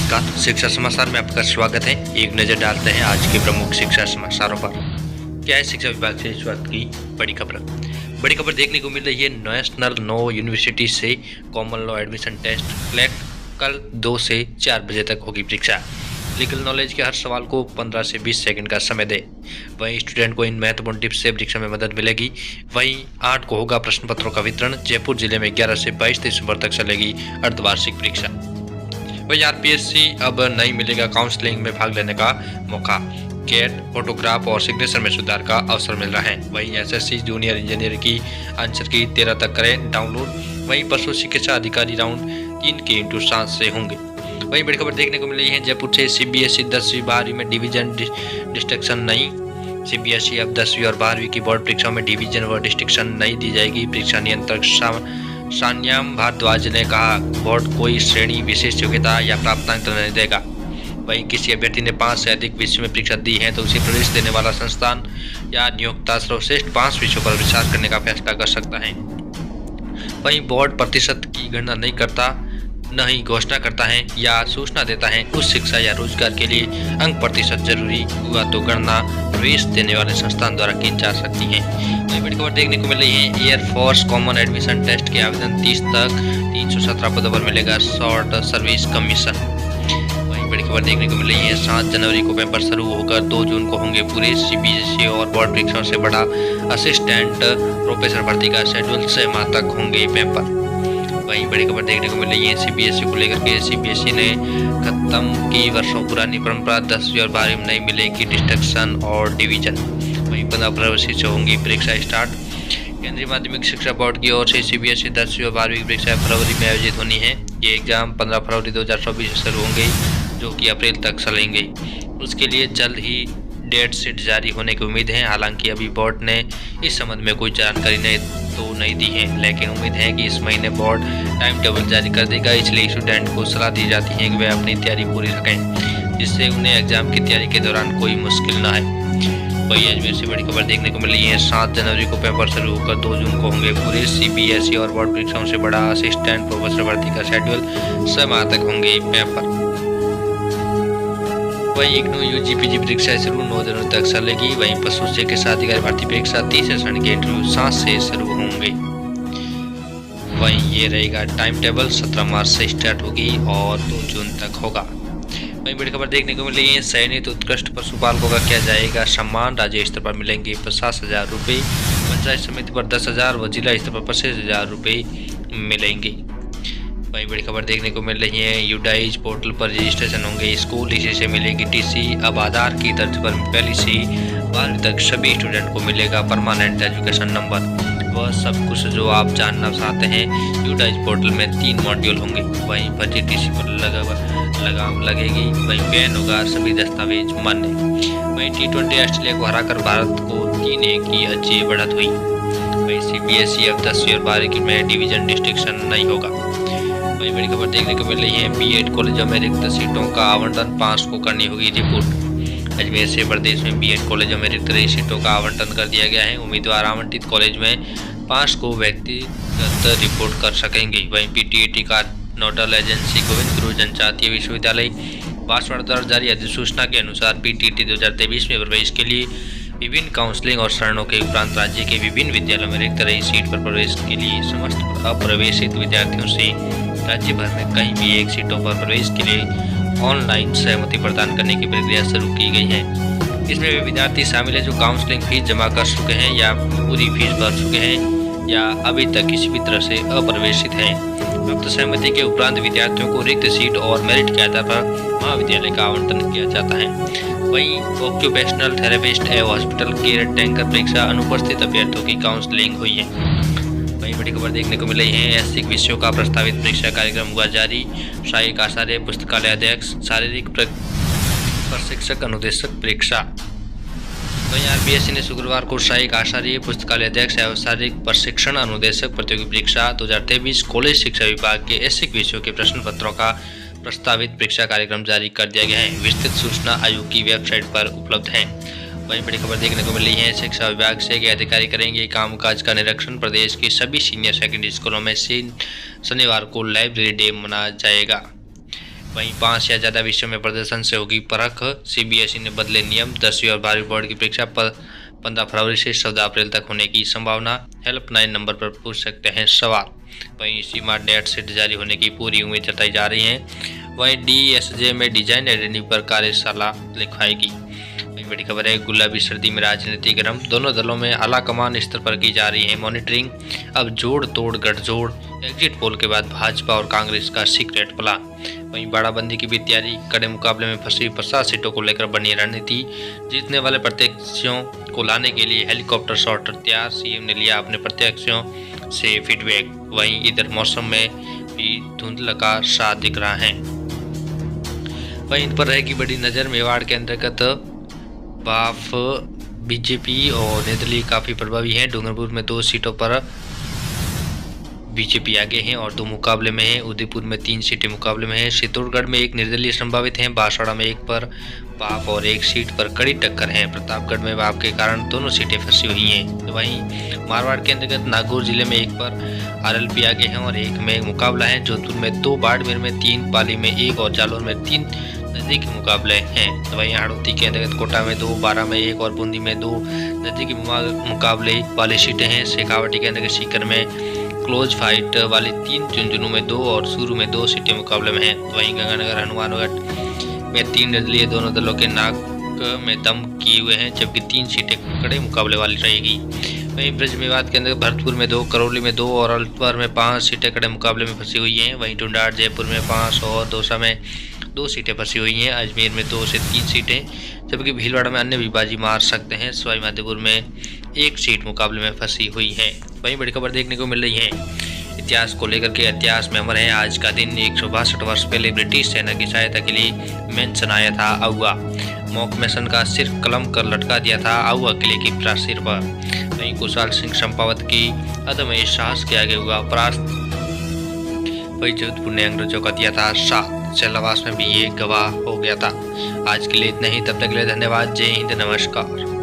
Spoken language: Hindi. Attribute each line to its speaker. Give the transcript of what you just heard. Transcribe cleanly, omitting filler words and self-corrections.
Speaker 1: नमस्कार, शिक्षा समाचार में आपका स्वागत है। एक नज़र डालते हैं आज के प्रमुख शिक्षा समाचारों पर। क्या है शिक्षा विभाग से इस वक्त की बड़ी खबर। बड़ी खबर देखने को मिल रही है। नेशनल नो यूनिवर्सिटी से common law admission test CLAT कल 2 से 4 बजे तक होगी परीक्षा। लीगल नॉलेज के हर सवाल को 15 से 20 सेकंड का समय दे। वहीं स्टूडेंट को इन महत्वपूर्ण टिप्स से परीक्षा में मदद मिलेगी। वहीं 8 को होगा प्रश्न पत्रों का वितरण। जयपुर जिले में 11 से 22 दिसंबर तक चलेगी अर्धवार्षिक परीक्षा। वही आरपीएससी अब नहीं मिलेगा काउंसलिंग में भाग लेने का मौका। कैट, फोटोग्राफ और सिग्नेचर में सुधार का अवसर मिल रहा है। वहीं एसएससी जूनियर इंजीनियर की आंसर की 13 तक करें डाउनलोड। वहीं पशु चिकित्सा अधिकारी राउंड 3 के इंटू 7 से होंगे। वहीं बड़ी खबर देखने को मिल रही है। जयपुर से सीबीएसई 10वीं 12वीं में डिवीजन डिस्टिंक्शन नहीं। सीबीएसई अब 10वीं और 12वीं की बोर्ड परीक्षाओं में डिवीजन व डिस्टिंक्शन नहीं दी जाएगी। परीक्षा नियंत्रक सान्याम भारद्वाज ने कहा, बोर्ड कोई श्रेणी विशेष योग्यता या प्राप्तांक नहीं देगा। वहीं किसी अभ्यर्थी ने 5 से अधिक विषयों में परीक्षा दी है तो उसे प्रवेश देने वाला संस्थान या नियोक्ता सर्वश्रेष्ठ 5 विषयों पर विचार करने का फैसला कर सकता है। वहीं बोर्ड प्रतिशत की गणना नहीं करता, न ही घोषणा करता है या सूचना देता है। उच्च शिक्षा या रोजगार के लिए अंक प्रतिशत जरूरी हुआ तो गणना प्रवेश देने वाले संस्थान द्वारा की जा सकती है। वही बड़ी खबर देखने को मिल रही है। एयरफोर्स कॉमन एडमिशन टेस्ट के आवेदन 30 तक 317 पदों पर मिलेगा शॉर्ट सर्विस कमीशन। वही बड़ी खबर देखने को मिल रही है। 7 जनवरी को पेपर शुरू होकर 2 जून को होंगे पूरे। सीबीएसई और बोर्ड परीक्षाओं से बड़ा असिस्टेंट प्रोफेसर भर्ती का शेड्यूल 6 माह तक होंगे पेपर। वहीं बड़ी खबर देखने को मिल रही है। सीबीएसई को लेकर के सीबीएसई ने खत्म की वर्षों पुरानी परंपरा। 10वीं और 12वीं में नहीं मिलेगी डिस्टिंक्शन और डिवीजन। वहीं 15 फरवरी से होंगी परीक्षा स्टार्ट। केंद्रीय माध्यमिक शिक्षा बोर्ड की ओर से सीबीएसई 10वीं और 12वीं की परीक्षा फरवरी में आयोजित होनी है। ये एग्जाम 15 फरवरी 2024 से शुरू होंगे जो कि अप्रैल तक चलेंगे। उसके लिए जल्द ही डेट शीट जारी होने की उम्मीद है। हालांकि अभी बोर्ड ने इस संबंध में कोई जानकारी नहीं दी है, लेकिन उम्मीद है कि इस महीने बोर्ड टाइम टेबल जारी कर देगा। इसलिए स्टूडेंट को सलाह दी जाती है कि वे अपनी तैयारी पूरी रखें, जिससे उन्हें एग्जाम की तैयारी के दौरान कोई मुश्किल न आए। वही अजमेर से बड़ी खबर देखने को मिल रही है। 7 जनवरी को पेपर शुरू होकर 2 जून को होंगे पूरे। सीबीएसई और बोर्ड परीक्षाओं से बड़ा असिस्टेंट प्रोफेसर भर्ती का शेड्यूल 6 माह तक होंगे पेपर। वहीं इग्नू यूजीपीजी परीक्षा शुरू 9 जनवरी तक चलेगी। वहीं पशु चिकित्सा अधिकारी भर्ती परीक्षा 30 श्रेणी के इंटरव्यू 7 से शुरू होंगे। वहीं ये रहेगा टाइम टेबल। 17 मार्च से स्टार्ट होगी और 2 जून तक होगा। वहीं बड़ी खबर देखने को मिल रही है। चयनित उत्कृष्ट पशुपालकों का किया जाएगा सम्मान। राज्य स्तर पर मिलेंगे 50,000 रुपये, पंचायत समिति पर 10,000 व जिला स्तर पर 25,000 रुपये मिलेंगे। वहीं बड़ी खबर देखने को मिल रही है। यूडाइज पोर्टल पर रजिस्ट्रेशन होंगे स्कूल, इसी से मिलेगी टीसी। अब आधार की तर्ज पर पहली से 12वीं तक सभी स्टूडेंट को मिलेगा परमानेंट एजुकेशन नंबर। वह सब कुछ जो आप जानना चाहते हैं। यूडाइज पोर्टल में 3 मॉड्यूल होंगे। वहीं फर्जी टीसी पर लगाम लगेगी। वहीं बैन होगा सभी दस्तावेज मान्य। वहीं T20 ऑस्ट्रेलिया को हराकर भारत को 3-1 की अच्छी बढ़त हुई। वहीं सीबीएसई अब 10वीं और 12वीं में डिवीजन डिस्टिंक्शन नहीं होगा। वही बड़ी खबर देखने को मिल रही है। बीएड कॉलेजों में रिक्त सीटों का आवंटन 5 को करनी होगी रिपोर्ट। अजमेर से प्रदेश में बीएड कॉलेजों में रिक्त सीटों का आवंटन कर दिया गया है। उम्मीदवार आवंटित कॉलेज में 5 को व्यक्तिगत रिपोर्ट कर सकेंगे। वहीं पीटीईटी का नोडल एजेंसी गोविंद गुरु जनजातीय विश्वविद्यालय बांसवाड़ा द्वारा जारी अधिसूचना के अनुसार पीटीईटी 2023 में प्रवेश के लिए विभिन्न काउंसलिंग और चरणों के उपरांत राज्य के विभिन्न विद्यालयों में रिक्त रही सीट पर प्रवेश के लिए समस्त अप्रवेशित विद्यार्थियों से राज्य भर में कहीं भी एक सीटों पर प्रवेश के लिए ऑनलाइन सहमति प्रदान करने की प्रक्रिया शुरू की गई है। इसमें वे विद्यार्थी शामिल हैं जो काउंसलिंग फीस जमा कर चुके हैं या पूरी फीस भर चुके हैं या अभी तक किसी भी तरह से अप्रवेशित हैं। प्राप्त सहमति के उपरांत विद्यार्थियों को रिक्त सीट और मेरिट के आधार पर महाविद्यालय का आवंटन किया जाता है। वहीं ऑक्यूपेशनल थेरेपिस्ट एवं हॉस्पिटल केयर टैंकर परीक्षा अनुपस्थित अभ्यर्थियों की काउंसलिंग हुई है। वहीं बड़ी खबर देखने को मिल रही है। ऐच्छिक विषयों का प्रस्तावित परीक्षा कार्यक्रम हुआ जारी। सहायक आचार्य, पुस्तकालय अध्यक्ष, शारीरिक प्रशिक्षक अनुदेशक परीक्षा। वहीं आरपीएससी ने शुक्रवार को सहायक आचार्य, पुस्तकालय अध्यक्ष एवं शारीरिक प्रशिक्षण अनुदेशक प्रतियोगी परीक्षा 2023 कॉलेज शिक्षा विभाग के ऐच्छिक विषयों के प्रश्न पत्रों का प्रस्तावित परीक्षा कार्यक्रम जारी कर दिया गया है। विस्तृत सूचना आयोग की वेबसाइट पर उपलब्ध है। वहीं बड़ी खबर देखने को मिल रही है। शिक्षा विभाग से के अधिकारी करेंगे कामकाज का निरीक्षण। प्रदेश के सभी सीनियर सेकेंडरी स्कूलों में शनिवार को लाइब्रेरी डे मनाया जाएगा। वहीं 5 या ज़्यादा विषयों में प्रदर्शन से होगी परख। सीबीएसई ने बदले नियम। 10वीं और 12वीं बोर्ड की परीक्षा 15 फरवरी से 14 अप्रैल तक होने की संभावना। हेल्पलाइन नंबर पर पूछ सकते हैं सवाल। वहीं इसी माह डेट शीट जारी होने की पूरी उम्मीद जताई जा रही है। वहीं डीएसजे में डिजाइन आइडेंटिटी पर कार्यशाला लिखवाएगी। बड़ी खबर है, गुलाबी सर्दी में राजनीति गर्म। दोनों दलों में आला कमान स्तर पर की जा रही है मॉनिटरिंग। अब जोड़ तोड़ गठजोड़। एग्जिट पोल के बाद भाजपा और कांग्रेस का सीक्रेट प्लान। वहीं बाड़ाबंदी की भी तैयारी। कड़े मुकाबले में फंसी 50 सीटों को लेकर बनी रणनीति। जीतने वाले प्रत्याशियों को लाने के लिए हेलीकॉप्टर शॉट तैयार। सीएम ने लिया अपने प्रत्याशियों से फीडबैक। वहीं इधर मौसम में भी धुंधला का साथ दिख रहा है। वहीं इन पर रहेगी बड़ी नज़र। मेवाड़ के अंतर्गत बाफ बीजेपी और निर्दलीय काफ़ी प्रभावी हैं। डूंगरपुर में 2 सीटों पर बीजेपी आगे हैं और 2 मुकाबले में है। उदयपुर में 3 सीटें मुकाबले में है। चित्तौड़गढ़ में 1 निर्दलीय संभावित हैं। बांसवाड़ा में 1 पर बाफ और 1 सीट पर कड़ी टक्कर है। प्रतापगढ़ में बाफ के कारण दोनों सीटें फंसी हुई हैं। तो वहीं मारवाड़ के अंतर्गत नागौर जिले में 1 पर आरएलपी आगे हैं और 1 में मुकाबला है। जोधपुर में 2, बाड़मेर में 3, पाली में 1 और जालौर में 3 नजदीकी मुकाबले हैं। तो वहीं हाड़ौती के अंतर्गत कोटा में 2, बारा में 1 और बूंदी में 2 नजदीकी मुकाबले वाली सीटें हैं। शेखावाटी के अंतर्गत सीकर में क्लोज फाइट वाली 3, झुंझुनू में 2 और सूरू में 2 सीटें मुकाबले में हैं। तो वहीं गंगानगर हनुमानगढ़ में 3 निर्दलीय दोनों दलों के नाक में दम किए हुए हैं, जबकि 3 सीटें कड़े मुकाबले वाली रहेगी। वहीं ब्रज मेवात के अंदर भरतपुर में 2, करौली में 2 और अल्टवार में 5 सीटें कड़े मुकाबले में फंसी हुई हैं। वहीं ढूंढाड़ जयपुर में 5 और दौसा में 2 सीटें फंसी हुई हैं। अजमेर में 2 से 3 सीटें, जबकि भीलवाड़ा में अन्य भी बाजी मार सकते हैं। सवाई माधोपुर में 1 सीट मुकाबले में फंसी हुई है। वहीं बड़ी खबर देखने को मिल रही है इतिहास को लेकर के। इतिहास में अमर है आज का दिन। 162 वर्ष पहले ब्रिटिश सेना की सहायता के लिए मेंशन आया था आउआ। मॉकमेसन का सिर कलम कर लटका दिया था आउआ किले की प्राचीर पर। वहीं कुशाल सिंह चंपावत की अदम्य साहस के आगे हुआ परास्त। वही जोधपुर ने अंग्रेजों का दिया था साथ। सेलावास में भी ये गवाह हो गया था। आज के लिए इतना ही। तब तक के लिए धन्यवाद। जय हिंद, नमस्कार।